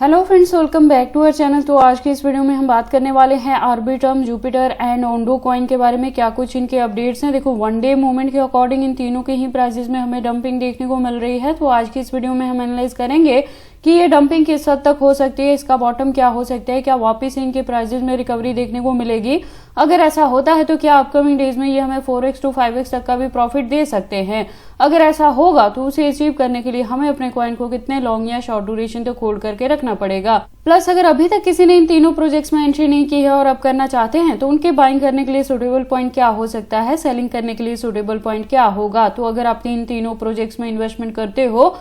Hello friends, welcome back to our channel. तो आज की इस वीडियो में हम बात करने वाले हैं Arbitrum, Jupiter and Ondo coin के बारे में। क्या कुछ इनके अपडेट्स हैं। देखो, वन डे मूवमेंट के अकॉर्डिंग इन तीनों के ही प्राइसेस में हमें डंपिंग देखने को मिल रही है। तो आज की इस वीडियो में हम एनालाइज करेंगे कि ये डंपिंग किस हद तक हो सकती है, इसका बॉटम क्या हो सकता है, क्या वापस इनके प्राइसेस में रिकवरी देखने को मिलेगी। अगर ऐसा होता है तो क्या अपकमिंग डेज में ये हमें 4x to 5x तक का भी प्रॉफिट दे सकते हैं। अगर ऐसा होगा तो उसे अचीव करने के लिए हमें अपने कॉइन को कितने लॉन्ग या शॉर्ट ड्यूरेशन तक होल्ड करके रखना पड़ेगा। प्लस अगर अभी तक किसी ने इन तीनों प्रोजेक्ट्स में एंट्री नहीं की है और अब करना चाहते हैं तो उनके बाइंग करने के लिए सुटेबल पॉइंट क्या हो सकता है, सेलिंग करने के लिए सुटेबल पॉइंट क्या होगा। तो अगर आप इन तीनों प्रोजेक्ट्स में इन्वेस्टमेंट करते हो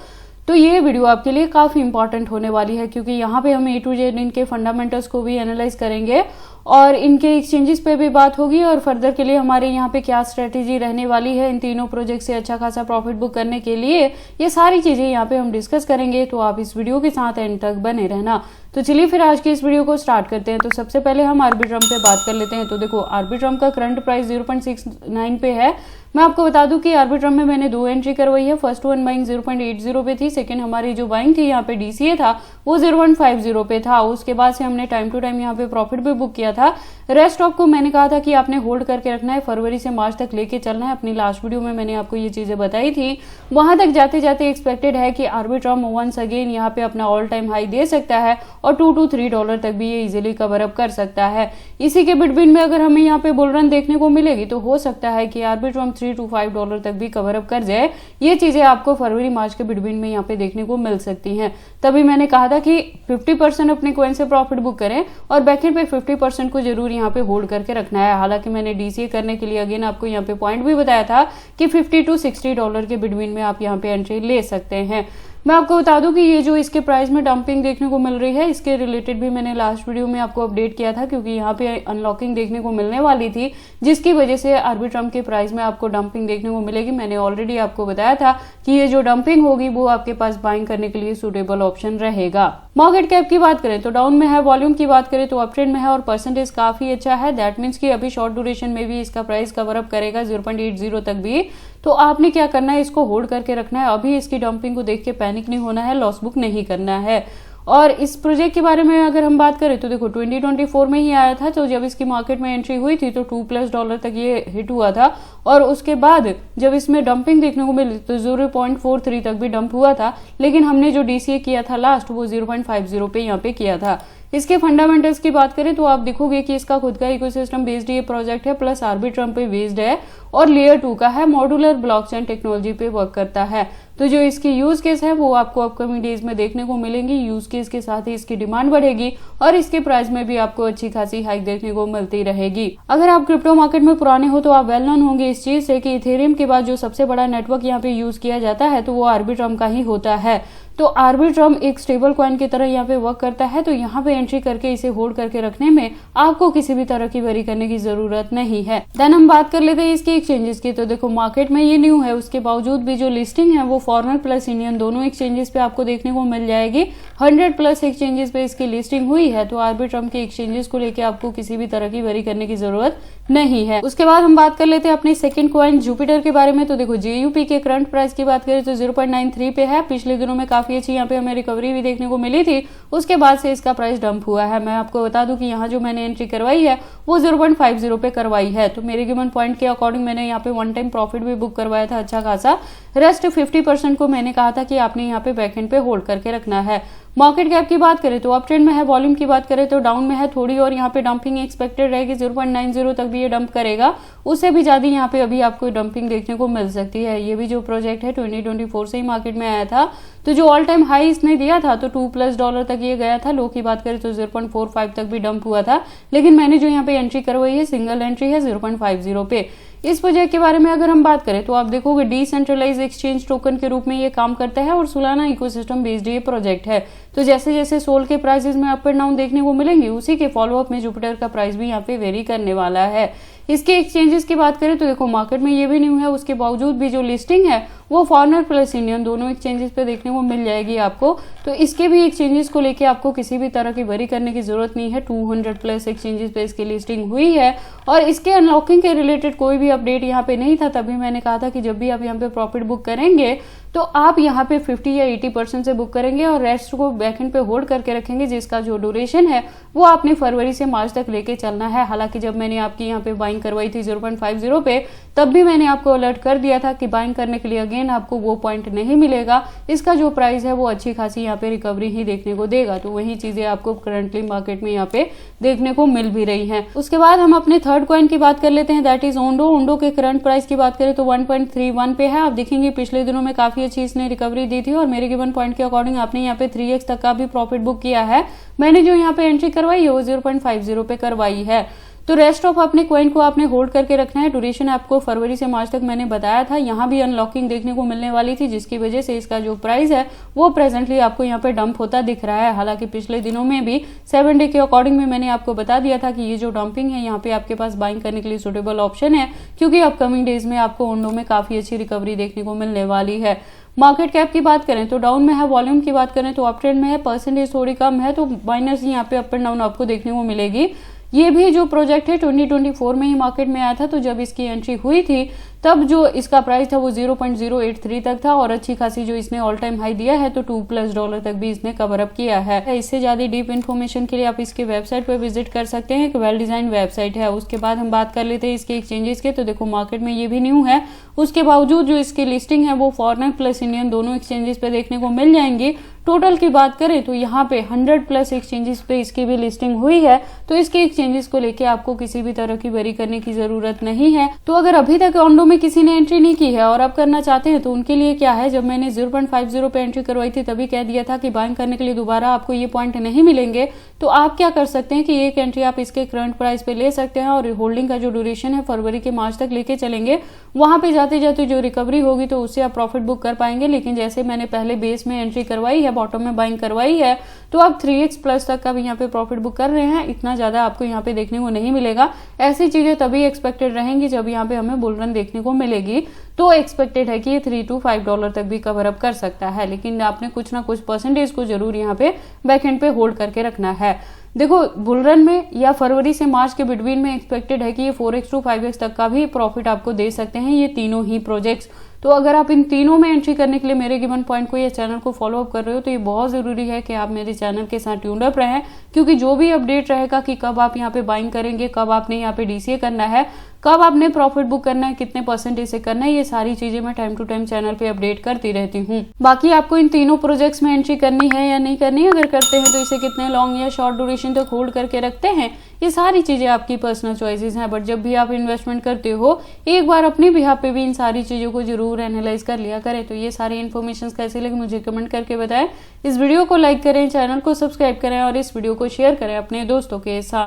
तो ये वीडियो आपके लिए काफी इंपॉर्टेंट होने वाली है, क्योंकि यहाँ पे हम A to Z इनके फंडामेंटल्स को भी एनालाइज करेंगे और इनके एक्सचेंजेस पे भी बात होगी और फर्दर के लिए हमारे यहाँ पे क्या स्ट्रेटेजी रहने वाली है इन तीनों प्रोजेक्ट से अच्छा खासा प्रॉफिट बुक करने के लिए। ये सारी चीजें यहाँ पे हम डिस्कस करेंगे, तो आप इस वीडियो के साथ एंड तक बने रहना। तो चलिए फिर आज की इस वीडियो को स्टार्ट करते हैं। तो सबसे पहले हम आर्बिट्रम पे बात कर लेते हैं। तो देखो, आर्बिट्रम का करंट प्राइस 0.69 पे है। मैं आपको बता दूं कि आर्बिट्रम में मैंने 2 एंट्री करवाई है। फर्स्ट वन बाइंग 0.80 पे थी, सेकंड हमारी जो बाइंग थी यहाँ पे DCA था वो 0.50 पे था। उसके बाद से हमने टाइम टू टाइम यहाँ पे प्रॉफिट भी बुक किया था। रेस्ट ऑफ को मैंने कहा था कि आपने होल्ड करके रखना है, फरवरी से मार्च तक लेके चलना है। अपनी लास्ट वीडियो में मैंने आपको ये चीजें बताई थी। वहां तक जाते जाते एक्सपेक्टेड है कि आर्बिट्रम वंस अगेन यहाँ पे अपना ऑल टाइम हाई दे सकता है और $2 to $3 तक भी ये इजिली कवर अप कर सकता है। इसी के बिटवीन में अगर हमें यहाँ पे बुल रन देखने को मिलेगी तो हो सकता है कि आर्बिट्रम $3 to $5 तक भी कवर अप कर जाए। ये चीजें आपको फरवरी मार्च के बिटवीन में यहाँ पे देखने को मिल सकती हैं। तभी मैंने कहा था कि 50% अपने कॉइन से प्रॉफिट बुक करें और बैकएंड पे 50% को जरूर यहाँ पे होल्ड करके रखना है। हालांकि मैंने DCA करने के लिए अगेन आपको यहाँ पे पॉइंट भी बताया था कि $50 to $60 के बिटवीन में आप यहाँ पे एंट्री ले सकते हैं। मैं आपको बता दूं कि ये जो इसके प्राइस में डंपिंग देखने को मिल रही है, इसके रिलेटेड भी मैंने लास्ट वीडियो में आपको अपडेट किया था, क्योंकि यहाँ पे अनलॉकिंग देखने को मिलने वाली थी जिसकी वजह से आर्बिट्रम के प्राइस में आपको डंपिंग देखने को मिलेगी। मैंने ऑलरेडी आपको बताया था कि ये जो डंपिंग होगी वो आपके पास बाइंग करने के लिए सुटेबल ऑप्शन रहेगा। मार्केट कैप की बात करें तो डाउन में है, वॉल्यूम की बात करें तो अप ट्रेंड में है और परसेंटेज काफी अच्छा है। दैट मीन्स कि अभी शॉर्ट ड्यूरेशन में भी इसका प्राइस कवर अप करेगा 0.80 तक भी। तो आपने क्या करना है, इसको होल्ड करके रखना है। अभी इसकी डंपिंग को देख के पैनिक नहीं होना है, लॉस बुक नहीं करना है। और इस प्रोजेक्ट के बारे में अगर हम बात करें तो देखो 2024 में ही आया था। तो जब इसकी मार्केट में एंट्री हुई थी तो $2+ तक ये हिट हुआ था और उसके बाद जब इसमें डंपिंग देखने को मिली तो 0.43 तक भी डंप हुआ था। लेकिन हमने जो DCA किया था लास्ट वो 0.50 पे यहाँ पे किया था। इसके फंडामेंटल्स की बात करें तो आप देखोगे कि इसका खुद का इकोसिस्टम बेस्ड ये प्रोजेक्ट है, प्लस आर्बिट्रम पे बेस्ड है और लेयर 2 का है, मॉड्यूलर ब्लॉकचेन टेक्नोलॉजी पे वर्क करता है। तो जो इसकी यूज केस है वो आपको अपकमिंग डेज में देखने को मिलेंगी। यूज केस के साथ ही इसकी डिमांड बढ़ेगी और इसके प्राइस में भी आपको अच्छी खासी हाइक देखने को मिलती रहेगी। अगर आप क्रिप्टो मार्केट में पुराने हो तो आप वेल नोन होंगे इस चीज से कि इथेरियम के बाद जो सबसे बड़ा नेटवर्क यहाँ पे यूज किया जाता है तो वो आर्बिट्रम का ही होता है। तो आर्बिट्रम एक स्टेबल कॉइन की तरह यहाँ पे वर्क करता है। तो यहाँ पे एंट्री करके इसे होल्ड करके रखने में आपको किसी भी तरह की वरी करने की जरूरत नहीं है। देन हम बात कर लेते हैं इसके एक्सचेंजेस की। तो देखो, मार्केट में ये न्यू है, उसके बावजूद भी जो लिस्टिंग है वो फॉरेनर प्लस इंडियन दोनों एक्सचेंजेस पे आपको देखने को मिल जाएगी। 100+ एक्सचेंजेस पे इसकी लिस्टिंग हुई है। तो आर्बिट्रम के एक्सचेंजेस को लेकर आपको किसी भी तरह की वरी करने की जरूरत नहीं है। उसके बाद हम बात कर लेते हैं अपनी सेकंड कॉइन जुपिटर के बारे में। तो देखो, JUP के करंट प्राइस की बात करें तो 0.93 पे है। पिछले दिनों में काफी अच्छी यहाँ पे हमें रिकवरी भी देखने को मिली थी, उसके बाद से इसका प्राइस डंप हुआ है। मैं आपको बता दूं कि यहाँ जो मैंने एंट्री करवाई है वो 0.50 पे करवाई है। तो मेरे गिवन पॉइंट के अकॉर्डिंग मैंने यहाँ पे वन टाइम प्रॉफिट भी बुक करवाया था अच्छा खासा। रेस्ट 50% को मैंने कहा था कि आपने यहाँ पे बैकएंड पे होल्ड करके रखना है। मार्केट कैप की बात करें तो अप ट्रेंड में है, वॉल्यूम की बात करें तो डाउन में है थोड़ी, और यहाँ पे डंपिंग एक्सपेक्टेड रहेगी 0.90 तक भी ये डंप करेगा। उससे भी ज्यादा यहाँ पे अभी आपको डंपिंग देखने को मिल सकती है। ये भी जो प्रोजेक्ट है 2024 से ही मार्केट में आया था। तो जो ऑल टाइम हाई इसने दिया था तो $2+ तक ये गया था। लो की बात करें तो 0.45 तक भी डंप हुआ था। लेकिन मैंने जो यहाँ पे एंट्री करवाई है सिंगल एंट्री है 0.50 पे। इस प्रोजेक्ट के बारे में अगर हम बात करें तो आप देखोगे डिसेंट्रलाइज एक्सचेंज टोकन के रूप में ये काम करता है और सोलाना इकोसिस्टम बेस्ड ये प्रोजेक्ट है। तो जैसे जैसे सोल के प्राइसेस में अप एंड डाउन देखने को मिलेंगे उसी के फॉलोअप में जुपिटर का प्राइस भी यहाँ पे वेरी करने वाला है। इसके एक्सचेंजेस की बात करें तो देखो, मार्केट में ये भी न्यू है, उसके बावजूद भी जो लिस्टिंग है वो फॉरेनर प्लस इंडियन दोनों एक्सचेंजेस पे देखने को मिल जाएगी आपको। तो इसके भी एक्सचेंजेस को लेके आपको किसी भी तरह की वरी करने की जरूरत नहीं है। 200+ एक्सचेंजेस पे इसकी लिस्टिंग हुई है और इसके अनलॉकिंग के रिलेटेड कोई भी अपडेट यहाँ पे नहीं था। तभी मैंने कहा था कि जब भी आप यहाँ पे प्रॉफिट बुक करेंगे तो आप यहाँ पे 50 या 80% से बुक करेंगे और रेस्ट को बैकएंड पे होल्ड करके रखेंगे, जिसका जो ड्यूरेशन है वो आपने फरवरी से मार्च तक लेके चलना है। हालांकि जब मैंने आपकी यहाँ पे बाइंग करवाई थी 0.50 पे, तब भी मैंने आपको अलर्ट कर दिया था कि बाइंग करने के लिए अगेन आपको वो पॉइंट नहीं मिलेगा। इसका जो प्राइस है वो अच्छी खासी यहाँ पे रिकवरी ही देखने को देगा। तो वही चीजें आपको करंटली मार्केट में यहाँ पे देखने को मिल भी रही है। उसके बाद हम अपने थर्ड कॉइन की बात कर लेते हैं, दैट इज ओंडो। ओंडो के करंट प्राइस की बात करें तो 1.31 पे है। आप देखेंगे पिछले दिनों में काफी अच्छी इसने रिकवरी दी थी और मेरे गिवन पॉइंट के अकॉर्डिंग आपने यहाँ पे 3x तक का भी प्रॉफिट बुक किया है। मैंने जो यहाँ पे एंट्री करवाई है वो 0.50 पे करवाई है। तो रेस्ट ऑफ अपने कॉइन को आपने होल्ड करके रखना है। ड्यूरेशन आपको फरवरी से मार्च तक मैंने बताया था, यहाँ भी अनलॉकिंग देखने को मिलने वाली थी, जिसकी वजह से इसका जो प्राइस है वो प्रेजेंटली आपको यहाँ पे डंप होता दिख रहा है। हालांकि पिछले दिनों में भी 7 डे के अकॉर्डिंग में मैंने आपको बता दिया था कि ये जो डंपिंग है यहाँ पे आपके पास बाइंग करने के लिए सुटेबल ऑप्शन है, क्योंकि अपकमिंग डेज में आपको ओंडो में काफी अच्छी रिकवरी देखने को मिलने वाली है। मार्केट कैप की बात करें तो डाउन में है, वॉल्यूम की बात करें तो अप ट्रेंड में है, परसेंटेज थोड़ी कम है, तो माइनस यहाँ पे अप एंड डाउन आपको देखने को मिलेगी। ये भी जो प्रोजेक्ट है 2024 में ही मार्केट में आया था, तो जब इसकी एंट्री हुई थी तब जो इसका प्राइस था वो 0.083 तक था और अच्छी खासी जो इसने ऑल टाइम हाई दिया है तो $2+ तक भी इसने कवर अप किया है। इससे ज्यादा डीप इन्फॉर्मेशन के लिए आप इसके वेबसाइट पर विजिट कर सकते हैं, एक वेल डिजाइन वेबसाइट है। उसके बाद हम बात कर लेते हैं इसके एक्सचेंजेस के। तो देखो मार्केट में ये भी न्यू है, उसके बावजूद जो इसकी लिस्टिंग है वो फॉरेन प्लस इंडियन दोनों एक्सचेंजेस पे देखने को मिल जाएंगी। टोटल की बात करें तो यहाँ पे 100+ एक्सचेंजेस पे इसकी भी लिस्टिंग हुई है, तो इसके एक्सचेंजेस को लेके आपको किसी भी तरह की वरी करने की जरूरत नहीं है। तो अगर अभी तक ओंडो में किसी ने एंट्री नहीं की है और अब करना चाहते हैं तो उनके लिए क्या है, जब मैंने 0.50 पे एंट्री करवाई थी तभी कह दिया था कि बाइंग करने के लिए दोबारा आपको ये पॉइंट नहीं मिलेंगे। तो आप क्या कर सकते हैं कि एक एंट्री आप इसके करंट प्राइस पे ले सकते हैं और होल्डिंग का जो ड्यूरेशन है फरवरी के मार्च तक लेके चलेंगे। वहां पे जाते जाते जो रिकवरी होगी तो उससे आप प्रॉफिट बुक कर पाएंगे। लेकिन जैसे मैंने पहले बेस में एंट्री करवाई है, बॉटम में बाइंग करवाई है, तो आप 3x+ तक का भी यहाँ पे प्रॉफिट बुक कर रहे हैं। इतना ज्यादा आपको यहाँ पे देखने को नहीं मिलेगा। ऐसी चीजें तभी एक्सपेक्टेड रहेंगी जब यहाँ पे हमें बुल रन देखने को मिलेगी। तो एक्सपेक्टेड है कि ये $3 to $5 तक भी कवर अप कर सकता है, लेकिन आपने कुछ ना कुछ परसेंटेज को जरूर यहाँ पे बैकएंड पे होल्ड करके रखना है। देखो बुल रन में या फरवरी से मार्च के बिटवीन में एक्सपेक्टेड है कि ये 4x to 5x तक का भी प्रॉफिट आपको दे सकते हैं ये तीनों ही प्रोजेक्ट्स। तो अगर आप इन तीनों में एंट्री करने के लिए मेरे गिवन पॉइंट को या चैनल को फॉलो अप कर रहे हो तो ये बहुत जरूरी है कि आप मेरे चैनल के साथ ट्यून्ड अप रहें, क्योंकि जो भी अपडेट रहेगा कि कब आप यहाँ पे बाइंग करेंगे, कब आपने यहाँ पे डीसीए करना है, कब आपने प्रॉफिट बुक करना है, कितने परसेंटेज से करना है, ये सारी चीजें मैं टाइम टू टाइम चैनल पे अपडेट करती रहती हूँ। बाकी आपको इन तीनों प्रोजेक्ट्स में एंट्री करनी है या नहीं करनी है, अगर करते हैं तो इसे कितने लॉन्ग या शॉर्ट ड्यूरेशन तक होल्ड करके रखते हैं, ये सारी चीजें आपकी पर्सनल चॉइसेस हैं। बट जब भी आप इन्वेस्टमेंट करते हो एक बार अपने बिहाफ पे भी इन सारी चीजों को जरूर एनालाइज कर लिया करें। तो ये सारी इन्फॉर्मेशन कैसे लगे मुझे कमेंट करके बताएं। इस वीडियो को लाइक करें, चैनल को सब्सक्राइब करें और इस वीडियो को शेयर करें अपने दोस्तों के साथ।